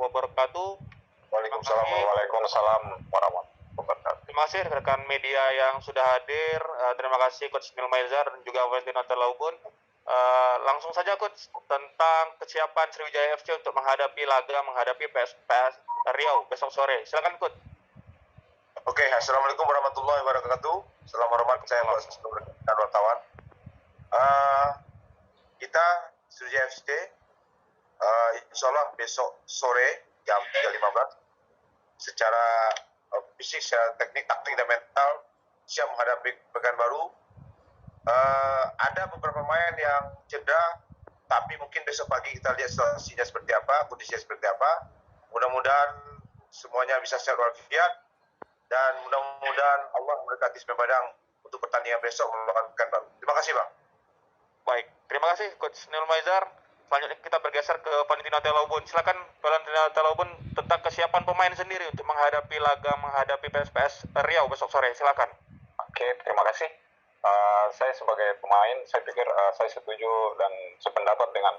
wabarakatuh. Waalaikumsalam warahmatullahi wabarakatuh. Terima kasih rekan media yang sudah hadir. Terima kasih Coach Nilmaizar dan juga Valentina Talaubun. Langsung saja Coach, tentang kesiapan Sriwijaya FC untuk menghadapi PSPS Riau besok sore. Silakan Coach. Oke, assalamualaikum warahmatullahi wabarakatuh. Salam hormat saya buat seluruh rekan wartawan. Kita Sriwijaya FC insya Allah besok sore jam 3.15 secara fisik, secara teknik, taktik dan mental siap menghadapi Pekanbaru. Ada beberapa pemain yang cedera, tapi mungkin besok pagi kita lihat situasinya seperti apa, kondisinya seperti apa. Mudah-mudahan semuanya bisa sehat walafiat dan mudah-mudahan Allah memberkati Padang untuk pertandingan besok melawan Pekanbaru. Terima kasih, Bang. Baik, terima kasih Coach Nilmaizar. Selanjutnya kita bergeser ke Valentina Talaubun. Silakan Valentina Talaubun tentang kesiapan pemain sendiri untuk menghadapi PSPS Riau besok sore. Silakan. Oke, terima kasih. Saya sebagai pemain, saya pikir saya setuju dan sependapat dengan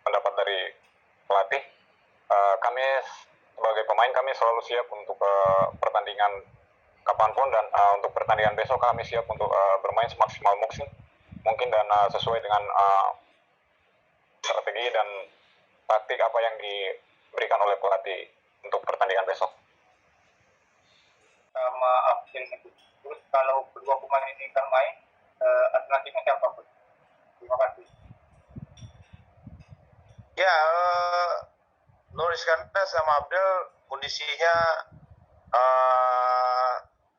pendapat dari pelatih. Kami sebagai pemain kami selalu siap untuk pertandingan kapanpun, dan untuk pertandingan besok kami siap untuk bermain semaksimal mungkin dan sesuai dengan strategi dan taktik apa yang diberikan oleh pelatih untuk pertandingan besok. Maaf, terus kalau kedua pemain ini kan main, alternatifnya siapa? Terima kasih. Ya, Nur Iskandar sama Abdel kondisinya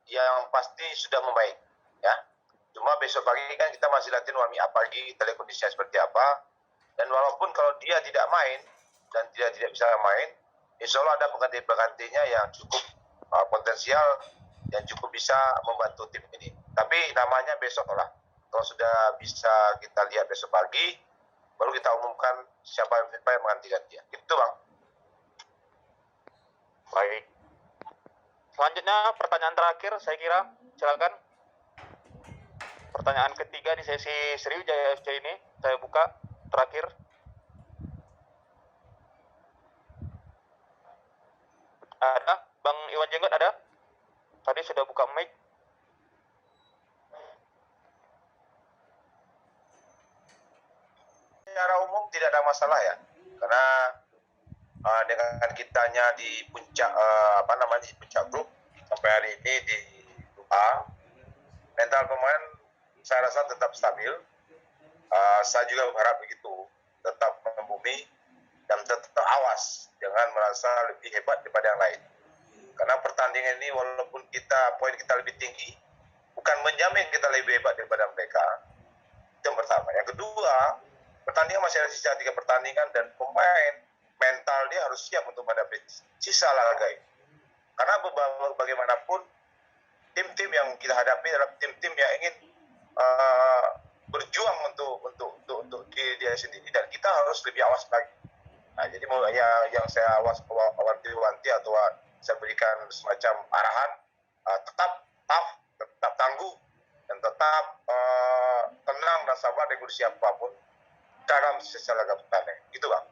yang pasti sudah membaik, ya. Cuma besok pagi kan kita masih latihan warming up pagi, kita lihat kondisinya seperti apa. Dan walaupun kalau dia tidak main dan tidak bisa main, insya Allah ada penggantinya yang cukup potensial dan cukup bisa membantu tim ini. Tapi namanya besok lah. Kalau sudah bisa kita lihat besok pagi, baru kita umumkan siapa yang menggantikan dia. Gitu, Bang. Baik. Selanjutnya pertanyaan terakhir saya kira. Silakan. Pertanyaan ketiga di sesi Sriwijaya FC ini saya buka terakhir. Ada Bang Iwan Jenggot, ada? Tadi sudah buka mic. Secara umum tidak ada masalah ya, karena dengan kitanya di puncak puncak grup sampai hari ini di grup A, mental pemain saya rasa tetap stabil. Saya juga berharap begitu, tetap membumi dan tetap awas, jangan merasa lebih hebat daripada yang lain. Karena pertandingan ini walaupun poin kita lebih tinggi, bukan menjamin kita lebih hebat daripada mereka. Itu yang pertama. Yang kedua, pertandingan masih ada sisa 3 pertandingan dan pemain mental dia harus siap untuk menghadapi sisa laga ini. Karena bagaimanapun tim-tim yang kita hadapi adalah tim-tim yang ingin berjuang untuk dia sendiri, dan kita harus lebih awas lagi. Nah, jadi yang saya wanti-wanti atau saya berikan semacam arahan, tetap tough, tetap tangguh, dan tetap tenang dan sabar dengan siapapun dalam sisa laga pertandingan. Gitu, Bang.